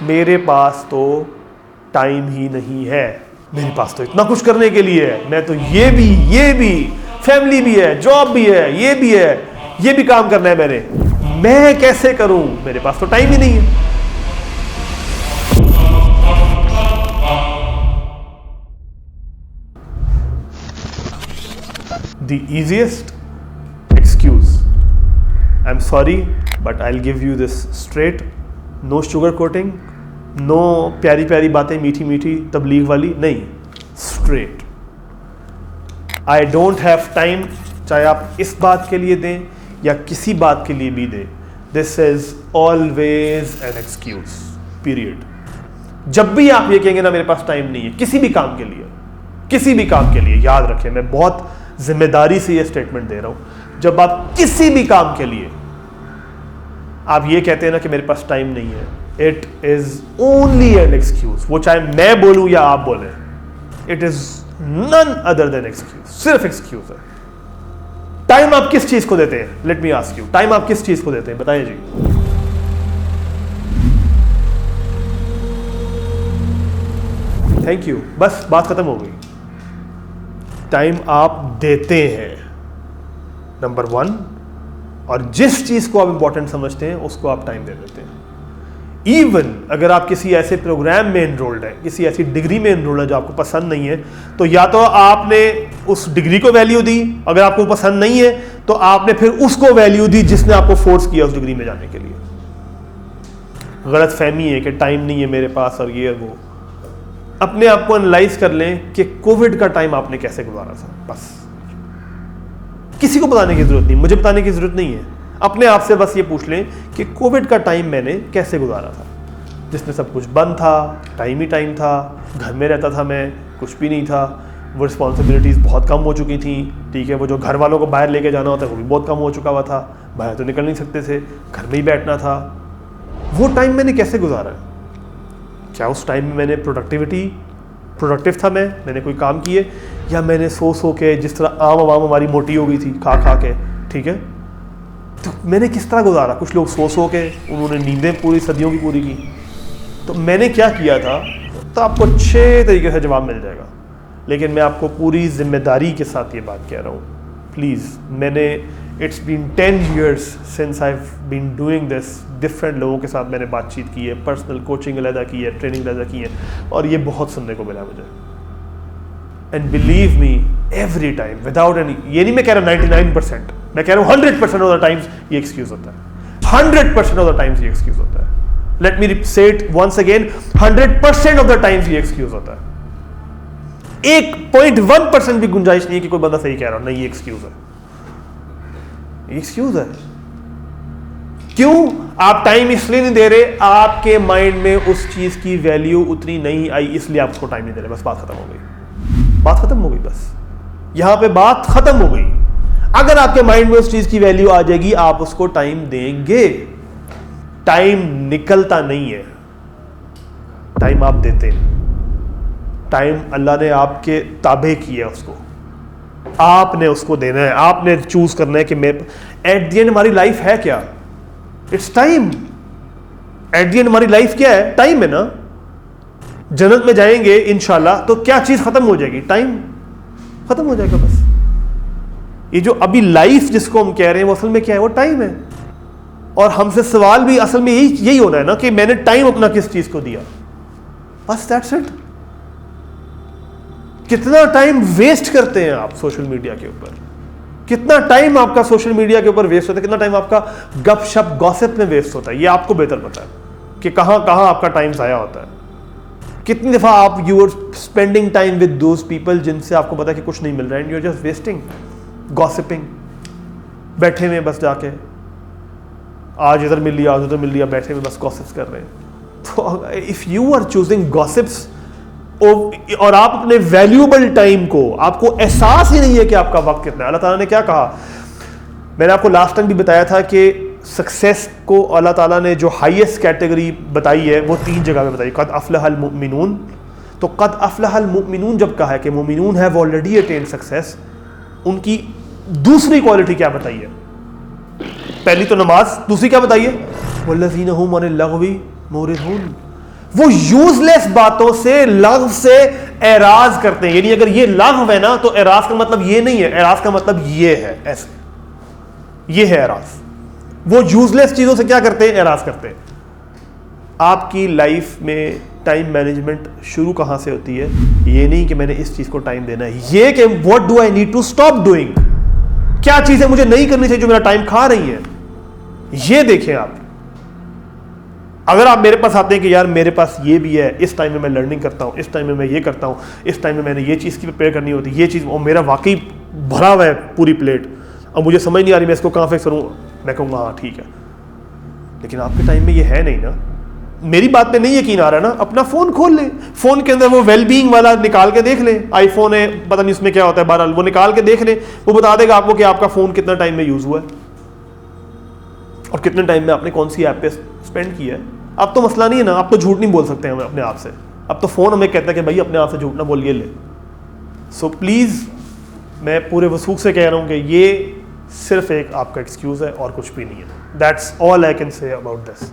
मेरे पास तो टाइम ही नहीं है, मेरे पास तो इतना कुछ करने के लिए है, मैं तो ये भी फैमिली भी है, जॉब भी है, ये भी है, ये भी काम करना है, मैं कैसे करूं, मेरे पास तो टाइम ही नहीं है। The easiest excuse, I'm sorry but I'll give you this straight, no sugar coating, no प्यारी प्यारी बातें मीठी मीठी तबलीग वाली नहीं, straight, I don't have time, चाहे आप इस बात के लिए दें या किसी बात के लिए भी दें, this is always an excuse, period। जब भी आप ये कहेंगे ना मेरे पास टाइम नहीं है किसी भी काम के लिए, याद रखें मैं बहुत जिम्मेदारी से ये स्टेटमेंट दे रहा हूं, जब आप किसी भी काम के लिए आप ये कहते हैं ना कि मेरे पास टाइम नहीं है, it is only an excuse, वो चाहे मैं बोलूं या आप बोलें, it is none other than excuse, सिर्फ एक्सक्यूज है। टाइम आप किस चीज को देते हैं, let me ask you, time आप किस चीज को देते हैं, बताइए जी। थैंक यू, बस बात खत्म हो गई। टाइम आप देते हैं नंबर 1, और जिस चीज को आप इंपॉर्टेंट समझते हैं उसको आप टाइम दे देते हैं। इवन अगर आप किसी ऐसे प्रोग्राम में एनरोल्ड है, किसी ऐसी डिग्री में एनरोल्ड है जो आपको पसंद नहीं है, तो या तो आपने उस डिग्री को वैल्यू दी, अगर आपको पसंद नहीं है तो आपने फिर उसको वैल्यू दी जिसने आपको फोर्स किया उस डिग्री में जाने के लिए। गलत फहमी है कि टाइम नहीं है मेरे पास और ये और वो। अपने आप को एनालाइज कर लें कि कोविड का टाइम आपने कैसे गुजारा था, बस किसी को बताने की जरूरत नहीं, मुझे बताने की जरूरत नहीं है, अपने आप से बस ये पूछ लें कि कोविड का टाइम मैंने कैसे गुजारा था, जिसमें सब कुछ बंद था, टाइम ही टाइम था, घर में रहता था मैं, कुछ भी नहीं था, वो रिस्पॉन्सिबिलिटीज़ बहुत कम हो चुकी थी, ठीक है, वो जो घर वालों को बाहर लेके जाना होता है वो भी बहुत कम हो चुका हुआ था, बाहर तो निकल नहीं सकते थे, घर में ही बैठना था। वो टाइम मैंने कैसे गुजारा? क्या उस टाइम में मैंने प्रोडक्टिव था मैंने कोई काम किए, या मैंने सो के, जिस तरह आम हमारी मोटी हो गई थी खा के, ठीक है, तो मैंने किस तरह गुजारा? कुछ लोग सो के उन्होंने नींदें पूरी सदियों की पूरी की, तो मैंने क्या किया था, तो आपको अच्छे तरीके से जवाब मिल जाएगा। लेकिन मैं आपको पूरी जिम्मेदारी के साथ ये बात कह रहा हूँ, please, it's been 10 years since I been doing this, different लोगों के साथ मैंने बातचीत की है, पर्सनल कोचिंग अलग की है, ट्रेनिंग अलग की है, और ये बहुत सुनने को मिला मुझे। And believe me, every time without any, ये नहीं मैं कह रहा 99%, मैं कह रहा हूँ 100% ऑफ द टाइम्स ये एक्सक्यूज होता है, 100% ऑफ द टाइम्स ये एक्सक्यूज होता है। Let me say it once again, 100% of the times ये एक्सक्यूज होता है। 1.1% भी गुंजाइश नहीं है कि कोई बंदा सही कह रहा हो, नहीं, ये एक्सक्यूज है, एक्सक्यूज है। क्यों? आप टाइम इसलिए नहीं दे रहे, आपके माइंड में उस चीज की वैल्यू उतनी नहीं आई, इसलिए आप उसको टाइम नहीं दे रहे, बस बात खत्म हो गई, बात खत्म हो गई, बस यहां पे बात खत्म हो गई। अगर आपके माइंड में उस चीज की वैल्यू आ जाएगी, आप उसको टाइम देंगे। टाइम निकलता नहीं है, टाइम आप देते हैं। टाइम अल्लाह ने आपके ताबे किया, उसको आपने उसको देना है, आपने चूज करना है कि मैं एट द एंड हमारी लाइफ है क्या? It's time. At the end हमारी लाइफ क्या है? टाइम है ना। जन्नत में जाएंगे इंशाल्लाह, तो क्या चीज खत्म हो जाएगी? टाइम खत्म हो जाएगा बस। ये जो अभी लाइफ जिसको हम कह रहे हैं वो असल में क्या है? वो टाइम है। और हमसे सवाल भी असल में यही होना है ना कि मैंने टाइम अपना किस चीज को दिया, बस दैट्स इट। कितना टाइम वेस्ट करते हैं आप सोशल मीडिया के ऊपर, कितना टाइम आपका सोशल मीडिया के ऊपर वेस्ट होता है, कितना टाइम आपका गपशप गॉसिप में वेस्ट होता है, ये आपको बेहतर पता है कि कहां कहां आपका टाइम जाया होता है। कितनी दफा आप you are spending time with those people जिनसे आपको पता है कि कुछ नहीं मिल रहा है, and you are just wasting gossiping, बैठे हुए बस जाके आज इधर मिल लिया, आज उधर मिल लिया, बैठे हुए बस गॉसिप्स कर रहे हैं। तो if you are choosing gossips और आप अपने वैल्यूएबल टाइम को, आपको एहसास ही नहीं है कि आपका वक्त कितना है। अल्लाह ताला ने क्या कहा, मैंने आपको लास्ट टाइम भी बताया था कि सक्सेस को अल्लाह ताला ने जो हाईएस्ट कैटेगरी बताई है वो 3 जगह पे बताई। कद अफलहल मुमिनून, तो कद अफलहल मुमिनून जब कहा है कि मुमिनून हैव ऑलरेडी अटेन्ड सक्सेस, उनकी दूसरी क्वालिटी क्या बताई है? पहली तो नमाज, दूसरी क्या बताई है? वल्लज़ीना हुम अनिल लग़वी मुरिदून, वो यूजलेस बातों से, लघव से एराज करते हैं। यानी अगर ये लघव है ना तो एराज का मतलब ये नहीं है, एराज का मतलब ये है, ऐसे, ये है एराज। वो यूजलेस चीजों से क्या करते हैं? एराज करते हैं। आपकी लाइफ में टाइम मैनेजमेंट शुरू कहां से होती है? ये नहीं कि मैंने इस चीज को टाइम देना है, ये कि what do I need to stop doing, क्या चीजें मुझे नहीं करनी चाहिए जो मेरा टाइम खा रही है। ये देखें आप। अगर आप मेरे पास आते हैं कि यार मेरे पास ये भी है, इस टाइम में मैं लर्निंग करता हूँ, इस टाइम में मैं ये करता हूँ, इस टाइम में मैंने ये चीज़ की प्रिपेयर करनी होती है, ये चीज़, और मेरा वाकई भरा हुआ है पूरी प्लेट, अब मुझे समझ नहीं आ रही मैं इसको कहाँ फिक्स करूँ, मैं कहूँगा हाँ ठीक है। लेकिन आपके टाइम में ये है नहीं ना। मेरी बात पे नहीं यकीन आ रहा ना, अपना फ़ोन खोल ले, फ़ोन के अंदर वो वेलबींग वाला निकाल के देख ले, आईफोन है, पता नहीं उसमें क्या होता है, बहरहाल वो निकाल के देख ले, वो बता देगा आपको कि आपका फ़ोन कितना टाइम में यूज़ हुआ है और कितने टाइम में आपने कौन सी ऐप पे स्पेंड किया है। अब तो मसला नहीं है ना, आप तो झूठ नहीं बोल सकते हैं अपने आप से, अब तो फ़ोन हमें कहता है कि भाई अपने आप से झूठ ना बोलिए ले। सो प्लीज़ मैं पूरे वसूख से कह रहा हूँ कि ये सिर्फ एक आपका एक्सक्यूज़ है और कुछ भी नहीं है। That's all I can say about this.